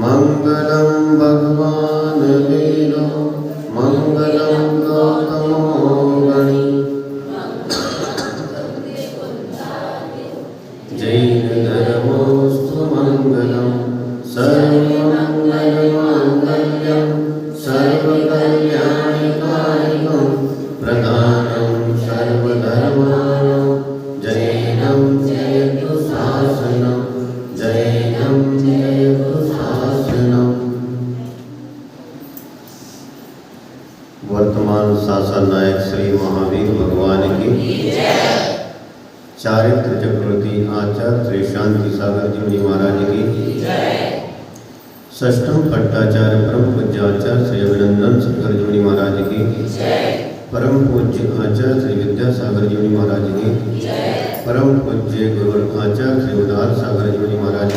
मंगलम भगवान वीरो मंगलम गौतमो गणी जैन धर्मोस्तु मंगलम सर्वमंगलमांगल्यं सर्वकल्याणकारिणं प्रधानं सर्वधर्माणां जैनं जयतु शासनं जैनं जयतु शासनं। वर्तमान शासन नायक श्री महावीर भगवान की चारित्र चक्रवर्ती आचार्य श्री शांति सागर जी मुनि महाराज की षष्ठम पट्टाचार्य परम पूज्य आचार्य श्री अभिनंदन शंकर जी मुनि महाराज की परम पूज्य आचार्य श्री विद्यासागर जी मुनि महाराज की परम पूज्य गुरु आचार्य श्री उदार सागर जी मुनि महाराज की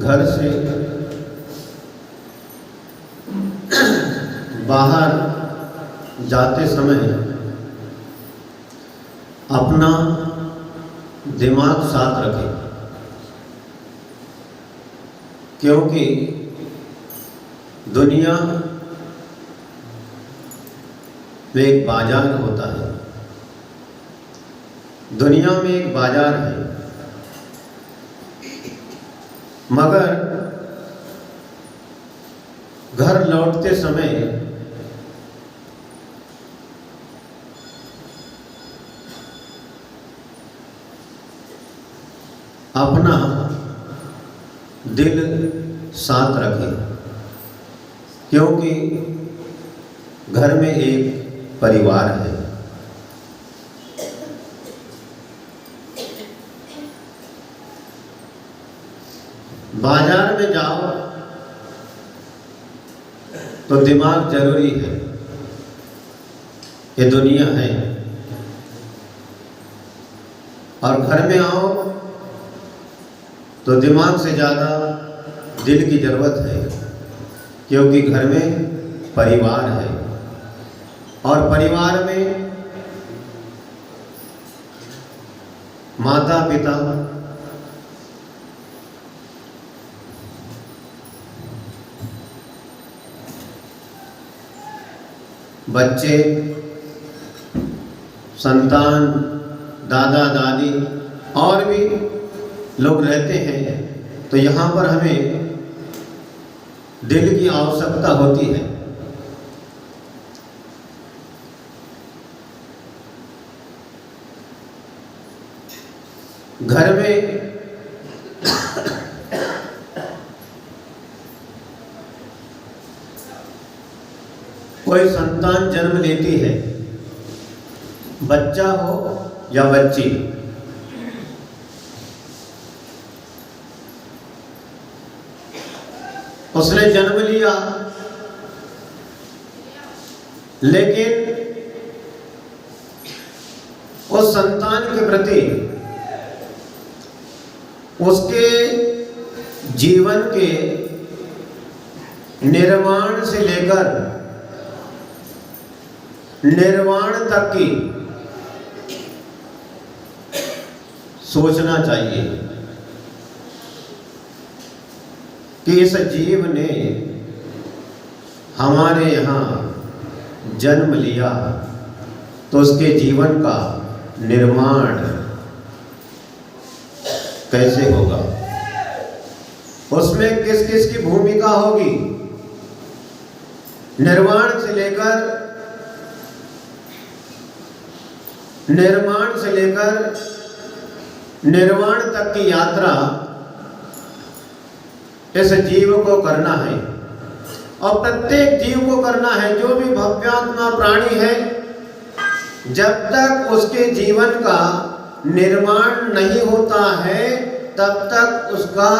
घर से बाहर जाते समय अपना दिमाग साथ रखें, क्योंकि दुनिया में एक बाजार होता है। दुनिया में एक बाजार है, मगर घर लौटते समय अपना दिल साथ रखें, क्योंकि घर में एक परिवार है। बाजार में जाओ तो दिमाग जरूरी है, ये दुनिया है। और घर में आओ तो दिमाग से ज़्यादा दिल की ज़रूरत है, क्योंकि घर में परिवार है। और परिवार में माता पिता, बच्चे, संतान, दादा दादी और भी लोग रहते हैं। तो यहाँ पर हमें दिल की आवश्यकता होती है। घर में कोई संतान जन्म लेती है, बच्चा हो या बच्ची, उसने जन्म लिया, लेकिन उस संतान के प्रति उसके जीवन के निर्माण से लेकर निर्वाण तक की सोचना चाहिए कि इस जीव ने हमारे यहाँ जन्म लिया तो उसके जीवन का निर्माण कैसे होगा, उसमें किस किस की भूमिका होगी। निर्माण से लेकर निर्वाण तक की यात्रा इस जीव को करना है। और प्रत्येक जीव को करना है। जो भी भव्यात्मा प्राणी है, जब तक उसके जीवन का निर्माण नहीं होता है, तब तक उसका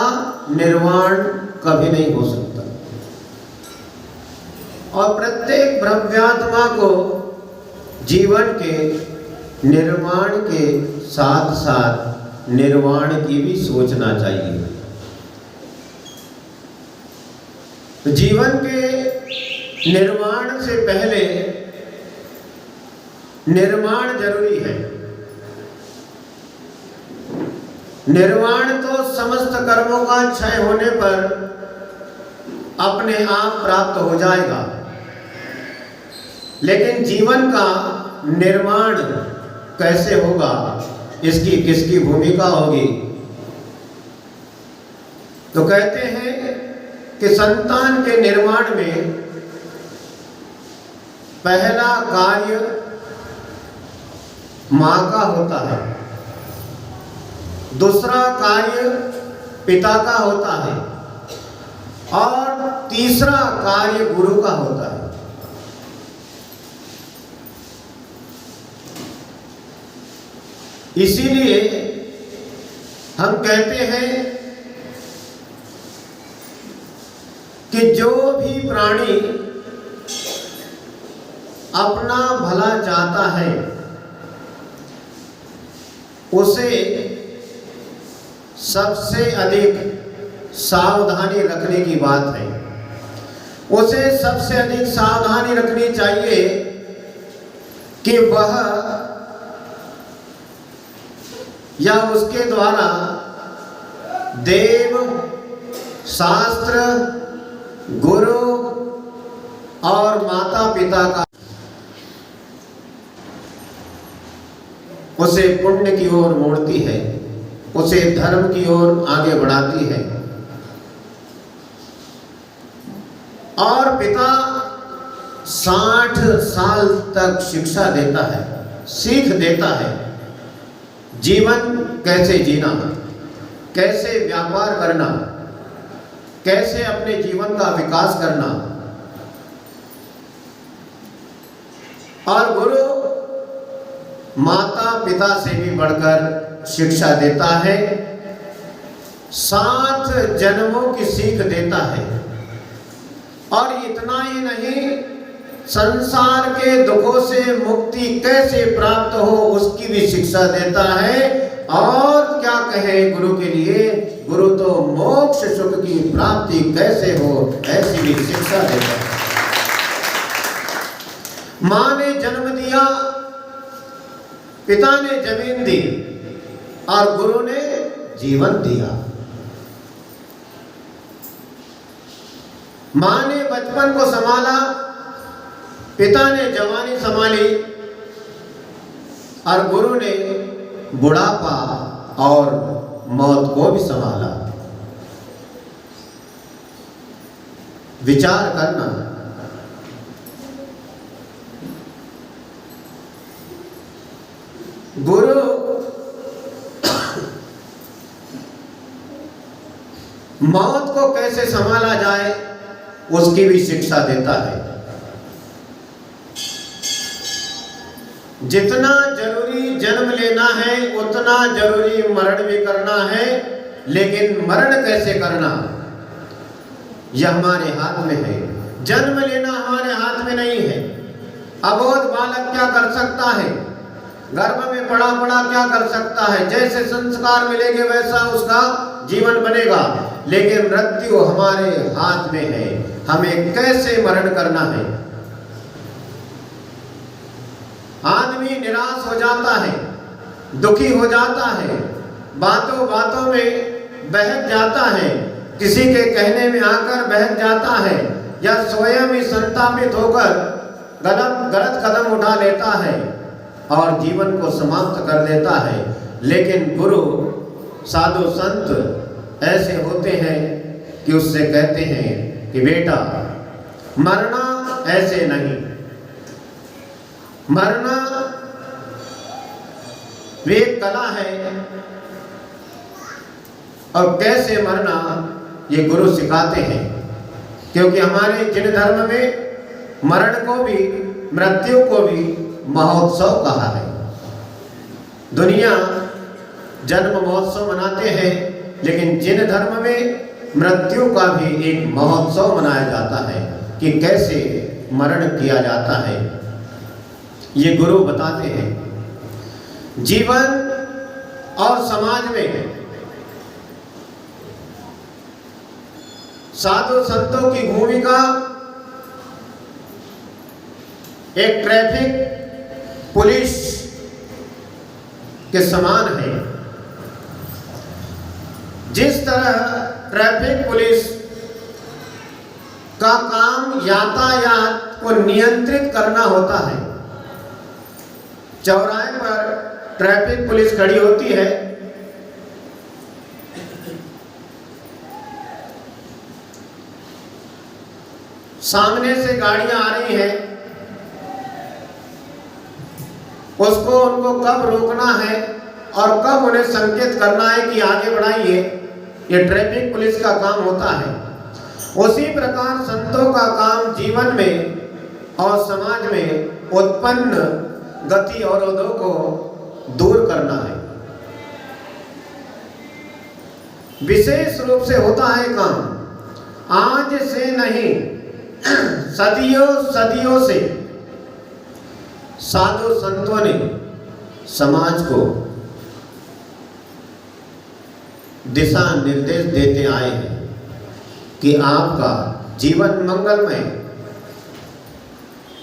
निर्वाण कभी नहीं हो सकता। और प्रत्येक ब्रह्मात्मा को जीवन के निर्माण के साथ साथ निर्वाण की भी सोचना चाहिए। तो जीवन के निर्माण से पहले निर्माण जरूरी है। निर्वाण तो समस्त कर्मों का क्षय होने पर अपने आप प्राप्त हो जाएगा, लेकिन जीवन का निर्माण कैसे होगा, इसकी किसकी भूमिका होगी? तो कहते हैं कि संतान के निर्माण में पहला कार्य मां का होता है, दूसरा कार्य पिता का होता है और तीसरा कार्य गुरु का होता है। इसीलिए हम कहते हैं कि जो भी प्राणी अपना भला चाहता है उसे सबसे अधिक सावधानी रखने की बात है। उसे सबसे अधिक सावधानी रखनी चाहिए कि वह या उसके द्वारा देव, शास्त्र, गुरु और माता पिता का उसे पुण्य की ओर मोड़ती है, उसे धर्म की ओर आगे बढ़ाती है। और पिता 60 साल तक शिक्षा देता है, सीख देता है जीवन कैसे जीना, कैसे व्यापार करना, कैसे अपने जीवन का विकास करना। और गुरु माता पिता से भी बढ़कर शिक्षा देता है, 7 जन्मों की सीख देता है। और इतना ही नहीं, संसार के दुखों से मुक्ति कैसे प्राप्त हो उसकी भी शिक्षा देता है। और क्या कहे गुरु के लिए, गुरु तो मोक्ष सुख की प्राप्ति कैसे हो ऐसी भी शिक्षा देता है। मां ने जन्म दिया, पिता ने जमीन दी और गुरु ने जीवन दिया। मां ने बचपन को संभाला, पिता ने जवानी संभाली और गुरु ने बुढ़ापा और मौत को भी संभाला। विचार करना, गुरु मौत को कैसे संभाला जाए उसकी भी शिक्षा देता है। जितना जरूरी जन्म लेना है उतना जरूरी मरण भी करना है, लेकिन मरण कैसे करना यह हमारे हाथ में है। जन्म लेना हमारे हाथ में नहीं है। अबोध बालक क्या कर सकता है, गर्भ में पड़ा पड़ा क्या कर सकता है, जैसे संस्कार मिलेंगे वैसा उसका जीवन बनेगा, लेकिन मृत्यु हमारे हाथ में है। हमें कैसे मरण करना है। आदमी निराश हो जाता है, दुखी हो जाता है, बातों बातों में बहक जाता है, किसी के कहने में आकर बहक जाता है, या स्वयं ही संतापित होकर गलत कदम उठा लेता है और जीवन को समाप्त कर देता है। लेकिन गुरु साधु संत ऐसे होते हैं कि उससे कहते हैं कि बेटा मरना ऐसे नहीं, मरना वे कला है और कैसे मरना ये गुरु सिखाते हैं। क्योंकि हमारे जिन धर्म में मरण को भी मृत्यु को भी महोत्सव कहा है। दुनिया जन्म महोत्सव मनाते हैं, लेकिन जिन धर्म में मृत्यु का भी एक महोत्सव मनाया जाता है कि कैसे स्मरण किया जाता है। ये गुरु बताते हैं जीवन और समाज में साधु संतों की भूमिका एक ट्रैफिक पुलिस के समान है। जिस तरह ट्रैफिक पुलिस का काम यातायात को नियंत्रित करना होता है, चौराहे पर ट्रैफिक पुलिस खड़ी होती है, सामने से गाड़ियां आ रही हैं, उसको उनको कब रोकना है और कब उन्हें संकेत करना है कि आगे बढ़ाइए, ये ट्रैफिक पुलिस का काम होता है। उसी प्रकार संतों का काम जीवन में और समाज में उत्पन्न गति अवरोधों को दूर करना है। विशेष रूप से होता है काम आज से नहीं, सदियों सदियों से साधु संतों ने समाज को दिशा निर्देश देते आए हैं कि आपका जीवन मंगलमय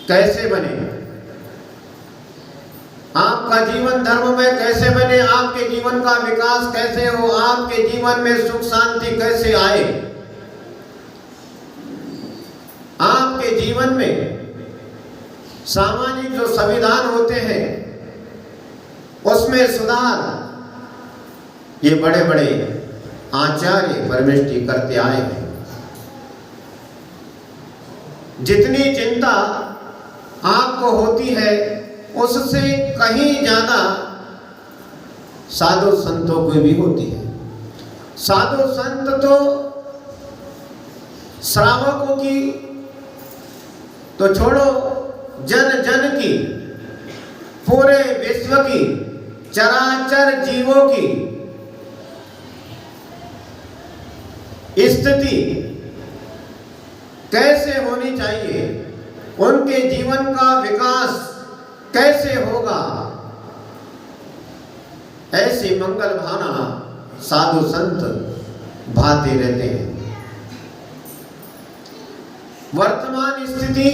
कैसे बने, आपका जीवन धर्ममय कैसे बने, आपके जीवन का विकास कैसे हो, आपके जीवन में सुख शांति कैसे आए, आपके जीवन में सामाजिक जो संविधान होते हैं उसमें सुधार, ये बड़े बड़े आचार्य परमेष्टि करते आए हैं। जितनी चिंता आपको होती है उससे कहीं ज्यादा साधु संतों को भी होती है। साधु संत तो श्रावकों की तो छोड़ो, जन जन की, पूरे विश्व की, चराचर जीवों की स्थिति कैसे होनी चाहिए, उनके जीवन का विकास कैसे होगा, ऐसी मंगल भावना साधु संत भाते रहते हैं। वर्तमान स्थिति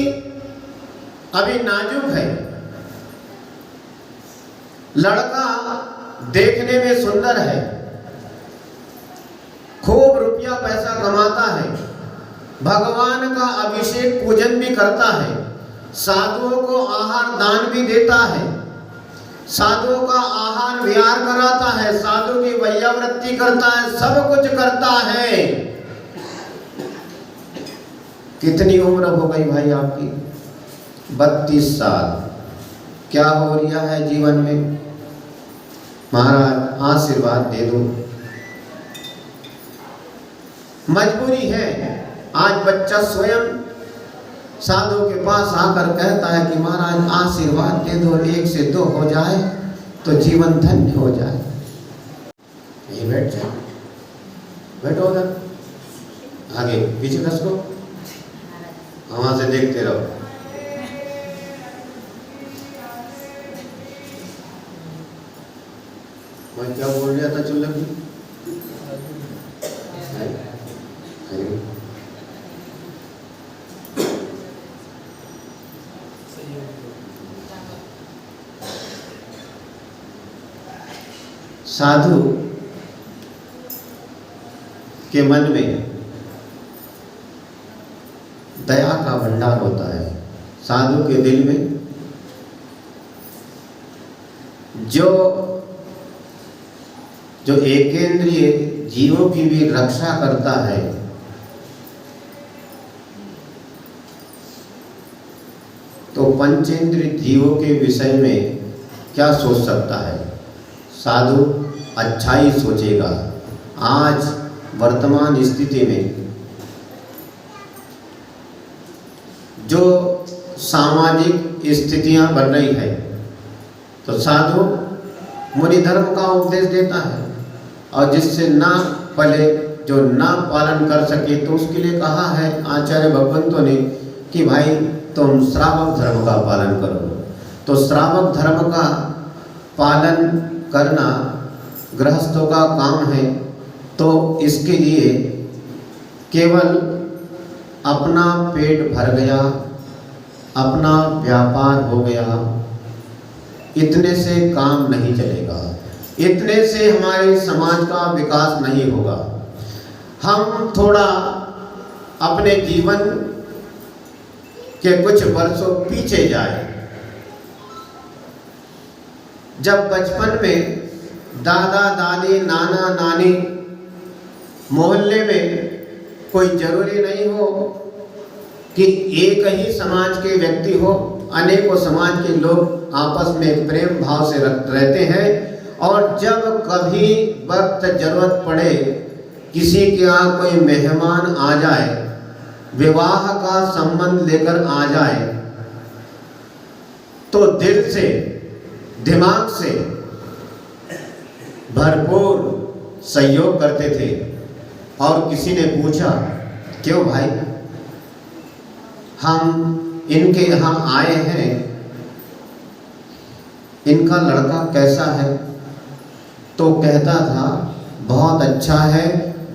अभी नाजुक है। लड़का देखने में सुंदर है, खूब रुपया पैसा कमाता है, भगवान का अभिषेक पूजन भी करता है, साधुओं को आहार दान भी देता है, साधुओं का आहार विहार कराता है, साधु की वैयावृत्ति करता है, सब कुछ करता है। कितनी उम्र हो गई भाई आपकी? 32 साल। क्या हो रहा है जीवन में? महाराज आशीर्वाद दे दो। मजबूरी है। आज बच्चा स्वयं साधु के पास आकर कहता है कि महाराज आशीर्वाद दे दो, 1 से 2 हो जाए तो जीवन धन्य हो जाए। यही बैठ जाए, बैठो उधर, आगे पीछे खसको, वहां से देखते रहो। मैं क्या बोल रहा था चुल्लक जी? साधु के मन में दया का भंडार होता है। साधु के दिल में जो एकेंद्रीय जीवों की भी रक्षा करता है, तो पंचेंद्रिय जीवों के विषय में क्या सोच सकता है? साधु अच्छा ही सोचेगा। आज वर्तमान स्थिति में जो सामाजिक स्थितियां बन रही है, तो साधु मुनि धर्म का उपदेश देता है, और जिससे ना पले, जो ना पालन कर सके, तो उसके लिए कहा है आचार्य भगवंतों ने कि भाई तुम श्रावक धर्म का पालन करो। तो श्रावक धर्म का पालन करना गृहस्थों का काम है। तो इसके लिए केवल अपना पेट भर गया, अपना व्यापार हो गया, इतने से काम नहीं चलेगा, इतने से हमारे समाज का विकास नहीं होगा। हम थोड़ा अपने जीवन के कुछ वर्षों पीछे जाए। जब बचपन में दादा दादी नाना नानी मोहल्ले में कोई जरूरी नहीं हो कि एक ही समाज के व्यक्ति हो, अनेकों समाज के लोग आपस में प्रेम भाव से रहते हैं। और जब कभी वक्त जरूरत पड़े, किसी के यहाँ कोई मेहमान आ जाए, विवाह का संबंध लेकर आ जाए, तो दिल से दिमाग से भरपूर सहयोग करते थे। और किसी ने पूछा, क्यों भाई, हम इनके यहाँ आए हैं, इनका लड़का कैसा है? तो कहता था बहुत अच्छा है,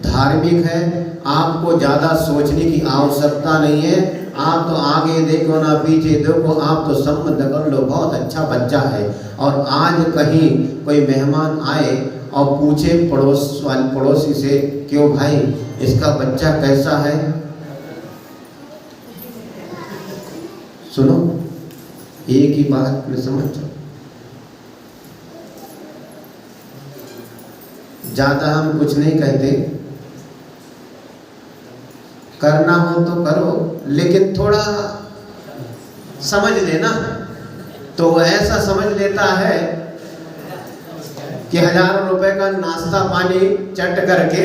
धार्मिक है, आपको ज़्यादा सोचने की आवश्यकता नहीं है, आप तो आगे देखो ना पीछे देखो, आप तो संबंध कर लो, बहुत अच्छा बच्चा है। और आज कहीं कोई मेहमान आए और पूछे पड़ोसी से, क्यों भाई इसका बच्चा कैसा है? सुनो, एक ही बात में समझ जाओ। ज़्यादा हम कुछ नहीं कहते, करना हो तो करो, लेकिन थोड़ा समझ लेना। तो वो ऐसा समझ लेता है कि हजारों रुपए का नाश्ता पानी चट करके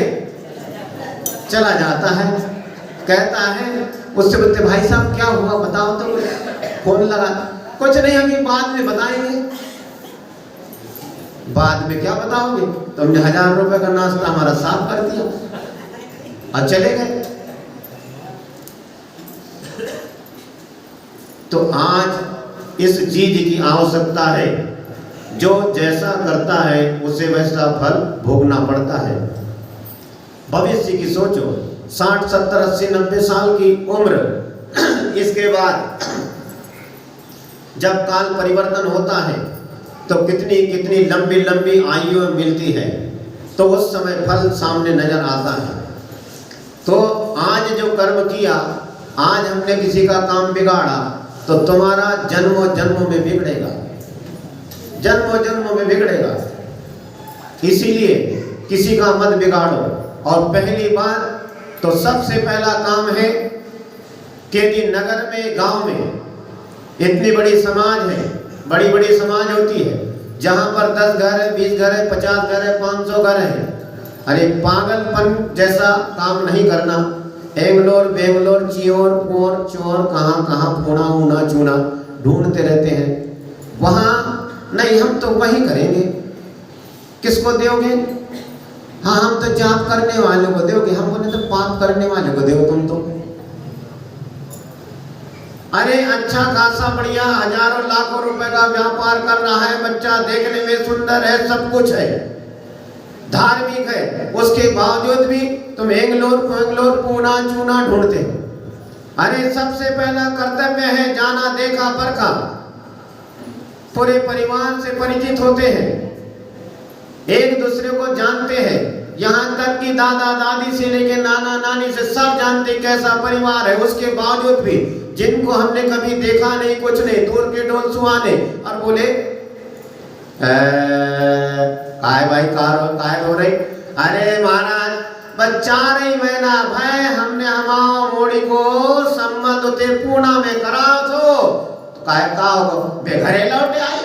चला जाता है। कहता है, उससे बोलते भाई साहब क्या हुआ बताओ तो, फोन लगा, कुछ नहीं अभी बाद में बताएंगे। बाद में क्या बताओगे, तुमने 1000 रुपए का नाश्ता हमारा साफ कर दिया और चले गए। तो आज इस चीज की आवश्यकता है, जो जैसा करता है उसे वैसा फल भोगना पड़ता है। भविष्य की सोचो, 60 70 80 90 साल की उम्र, इसके बाद जब काल परिवर्तन होता है तो कितनी कितनी लंबी लंबी आयु मिलती है, तो उस समय फल सामने नजर आता है। तो आज जो कर्म किया, आज हमने किसी का काम बिगाड़ा, तो तुम्हारा जन्मों जन्मों में बिगड़ेगा, जन्मों जन्मों में बिगड़ेगा। इसीलिए किसी का मत बिगाड़ो। और पहली बात तो सबसे पहला काम है कि नगर में, गांव में इतनी बड़ी समाज है, बड़ी बड़ी समाज होती है, जहां पर 10 घर है, 20 घर है, 50 घर है, 500 घर है। अरे पागलपन जैसा काम नहीं करना। एंगलोर बेंगलोर चियोर पोर चोर कहाँ कहाँ फोना ऊना चूना ढूंढते रहते हैं। वहां नहीं, हम तो वही करेंगे। किसको दोगे? हाँ, हम तो जाप करने वाले को दोगे, हम बोले तो पाप करने वाले को दो तुम तो। अरे अच्छा खासा बढ़िया हजारों लाखों रुपए का व्यापार कर रहा है, बच्चा देखने में सुंदर है, सब कुछ है, धार्मिक है, उसके बावजूद भी तुम एंगलोर पूना चूना ढूंढते हो। अरे सबसे पहला कर्तव्य है जाना देखा परखा। पूरे परिवार से परिचित होते हैं, एक दूसरे को जानते हैं, यहाँ तक कि दादा दादी से लेके नाना नानी से सब जानते कैसा परिवार है। उसके बावजूद भी जिनको हमने कभी देखा नहीं, कुछ नहीं, दूर के डोल सुहाने, और बोले काय भाई काय हो रही? अरे महाराज बच्चा रही महीना भाई, हमने हमारा मोड़ी को सम्मत होते पूना में करा तो काय का होगा बेघरे लौटे आए,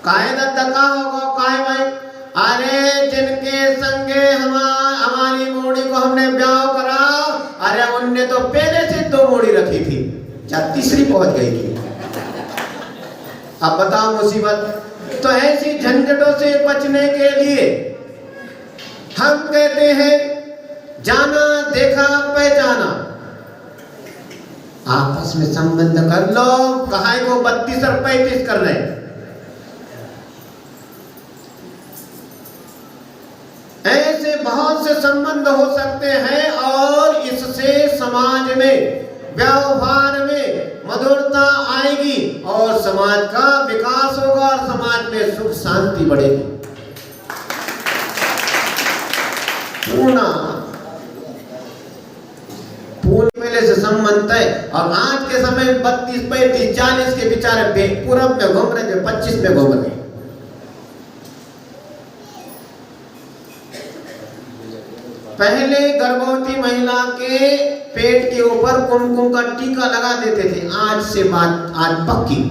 काय दत्ता होगा काय भाई? अरे जिनके संगे हमारी मोड़ी को हमने ब्याह करा, अरे उनने तो पहले से 2 मोड़ी रखी थी, तीसरी पहुंच गई थी। अब बताओ मुसीबत। तो ऐसी झंझटों से बचने के लिए हम कहते हैं जाना देखा पहचाना। आपस में संबंध कर लो। कहां को 32 और 35 कर रहे हैं। ऐसे बहुत से संबंध हो सकते हैं और इससे समाज में, व्यवहार में मधुरता आएगी और समाज का विकास होगा और समाज में सुख शांति बढ़ेगी। पूर्ण पहले से संबंध है। और आज के समय 32, 35, 40 के बेचारे पूरब में घूम रहे थे, 25 में घूम रहे। पहले गर्भवती महिला के पेट के ऊपर कुमकुम का टीका लगा देते थे। आज से बात आज पक्की।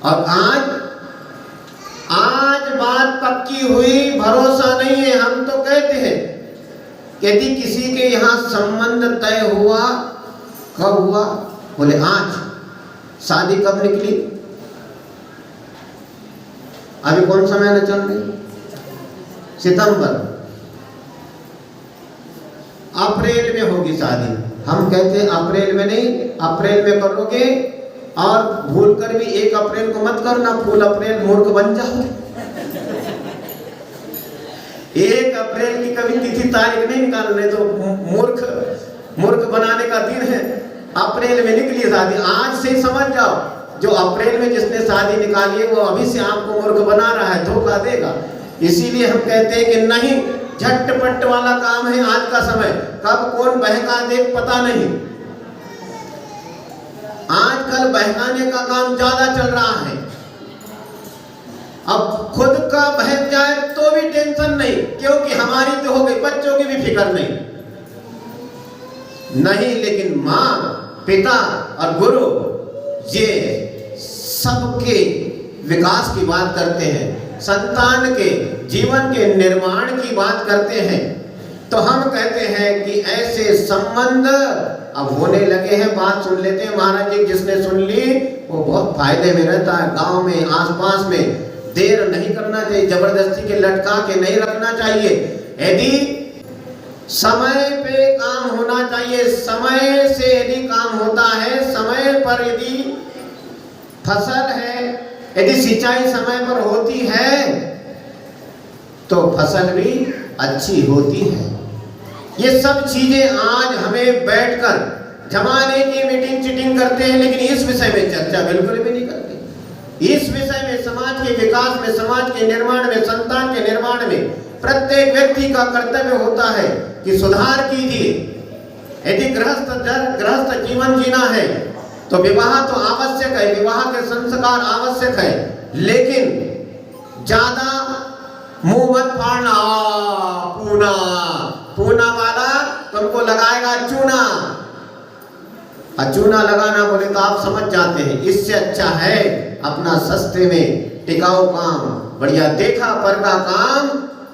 और आज बात पक्की हुई, भरोसा नहीं है। हम तो कहते हैं यदि किसी के यहाँ संबंध तय हुआ, कब हुआ? बोले आज। शादी कब निकली? अभी कौन सा महीना चल रही? सितंबर। अप्रैल में होगी शादी। हम कहते हैं अप्रैल में नहीं, अप्रैल में करोगे और भूल कर भी 1 अप्रैल को मत करना, फुल अप्रैल मूर्ख बन जाओ। 1 अप्रैल की कभी तिथि तारीख नहीं निकालने तो मूर्ख बनाने का दिन है। अप्रैल में निकली शादी, आज से समझ जाओ जो अप्रैल में जिसने शादी निकाली है वो अभी से आपको मूर्ख बना रहा है, धोखा देगा। इसीलिए हम कहते हैं कि नहीं, झटपट वाला काम है आज का समय। कब कौन बहका दे पता नहीं। आजकल बहकाने का काम ज्यादा चल रहा है। अब खुद का बहक जाए तो भी टेंशन नहीं, क्योंकि हमारी तो हो गई, बच्चों की भी फिक्र नहीं। लेकिन माँ, पिता और गुरु ये सबके विकास की बात करते हैं, संतान के जीवन के निर्माण की बात करते हैं। तो हम कहते हैं कि ऐसे संबंध अब होने लगे हैं। बात सुन लेते हैं महाराज जी, जिसने सुन ली वो बहुत फायदे में रहता है। गांव में, आसपास में देर नहीं करना चाहिए, जबरदस्ती के लटका के नहीं रखना चाहिए। यदि समय पे काम होना चाहिए, समय से यदि काम होता है, समय पर यदि फसल है, यदि सिंचाई समय पर होती है तो फसल भी अच्छी होती है। ये सब चीजें आज हमें बैठकर जमाने की मीटिंग चिटिंग करते हैं, लेकिन इस विषय में चर्चा बिल्कुल भी नहीं करते। इस विषय में, समाज के विकास में, समाज के निर्माण में, संतान के निर्माण में प्रत्येक व्यक्ति का कर्तव्य होता है कि सुधार कीजिए। यदि गृहस्थ जीवन जीना है तो विवाह तो आवश्यक है, विवाह के संस्कार आवश्यक है, लेकिन ज्यादा मुंह मत फाड़ना। पूना वाला तुमको लगाएगा चूना, और चूना लगाना बोले तो आप समझ जाते हैं। इससे अच्छा है अपना सस्ते में टिकाऊ काम, बढ़िया देखा परखा काम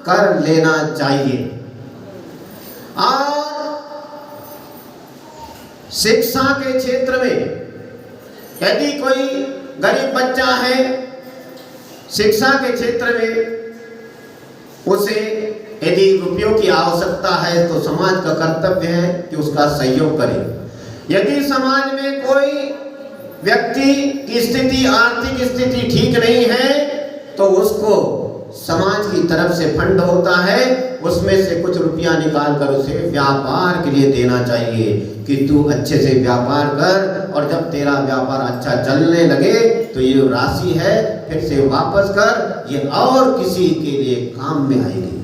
कर लेना चाहिए। और शिक्षा के क्षेत्र में यदि कोई गरीब बच्चा है, शिक्षा के क्षेत्र में उसे यदि रुपयों की आवश्यकता है तो समाज का कर्तव्य है कि उसका सहयोग करे। यदि समाज में कोई व्यक्ति की स्थिति, आर्थिक स्थिति ठीक नहीं है तो उसको समाज की तरफ से फंड होता है, उसमें से कुछ रुपया निकाल कर उसे व्यापार के लिए देना चाहिए कि तू अच्छे से व्यापार कर, और जब तेरा व्यापार अच्छा चलने लगे तो ये राशि है फिर से वापस कर, ये और किसी के लिए काम में आएगी।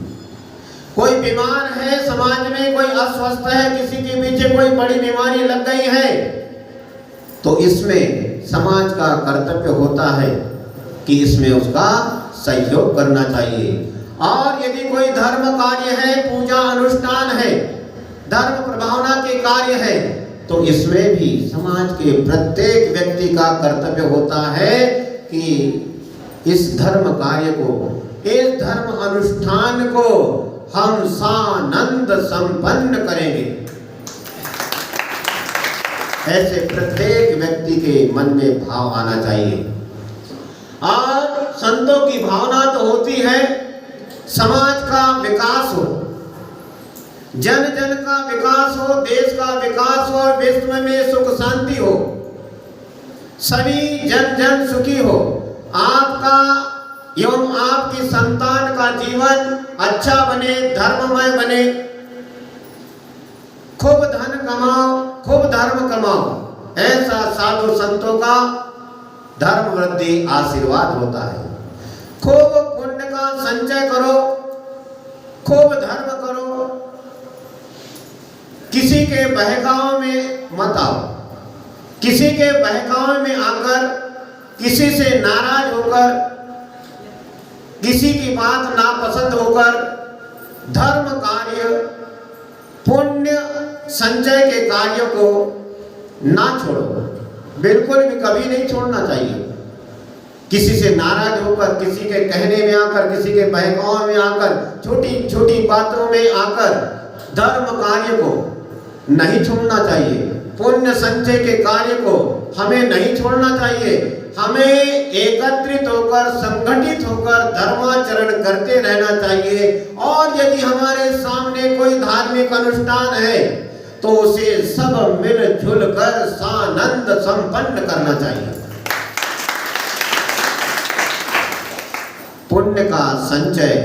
कोई बीमार है समाज में, कोई अस्वस्थ है, किसी के पीछे कोई बड़ी बीमारी लग गई है, तो इसमें समाज का कर्तव्य होता है कि इसमें उसका सहयोग करना चाहिए। और यदि कोई धर्म कार्य है, पूजा अनुष्ठान है, धर्म प्रभावना के कार्य है, तो इसमें भी समाज के प्रत्येक व्यक्ति का कर्तव्य होता है कि इस धर्म कार्य को, इस धर्म अनुष्ठान को हम सानंद संपन्न करेंगे। ऐसे प्रत्येक व्यक्ति के मन में भाव आना चाहिए। और संतों की भावना तो होती है समाज का विकास हो, जन जन का विकास हो, देश का विकास हो और विश्व में सुख शांति हो, सभी जन जन सुखी हो, आपका एवं आपकी संतान का जीवन अच्छा बने, धर्ममय बने, खूब धन कमाओ, खूब धर्म कमाओ, ऐसा साधु संतों का धर्म वृद्धि आशीर्वाद होता है। खूब पुण्य का संचय करो, खूब धर्म करो, किसी के बहकाव में मत आओ, किसी के बहकाव में आकर, किसी से नाराज होकर, किसी की बात नापसंद होकर धर्म कार्य, पुण्य संचय के कार्य को ना छोड़ो, बिल्कुल भी कभी नहीं छोड़ना चाहिए। किसी से नाराज होकर, किसी के कहने में आकर, किसी के बहकाव में आकर, छोटी छोटी बातों में आकर धर्म कार्य को नहीं छोड़ना चाहिए। पुण्य संचय के कार्य को हमें नहीं छोड़ना चाहिए। हमें एकत्रित होकर, संगठित होकर धर्माचरण करते रहना चाहिए। और यदि हमारे सामने कोई धार्मिक अनुष्ठान है तो उसे सब मिलजुल कर सानंद संपन्न करना चाहिए। पुण्य का संचय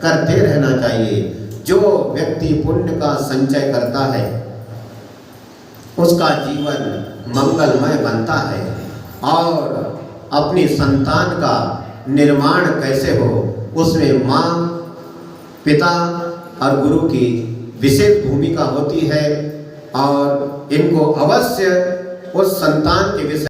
करते रहना चाहिए। जो व्यक्ति पुण्य का संचय करता है उसका जीवन मंगलमय बनता है। और अपनी संतान का निर्माण कैसे हो, उसमें माँ, पिता और गुरु की विशेष भूमिका होती है। और इनको अवश्य उस संतान के विषय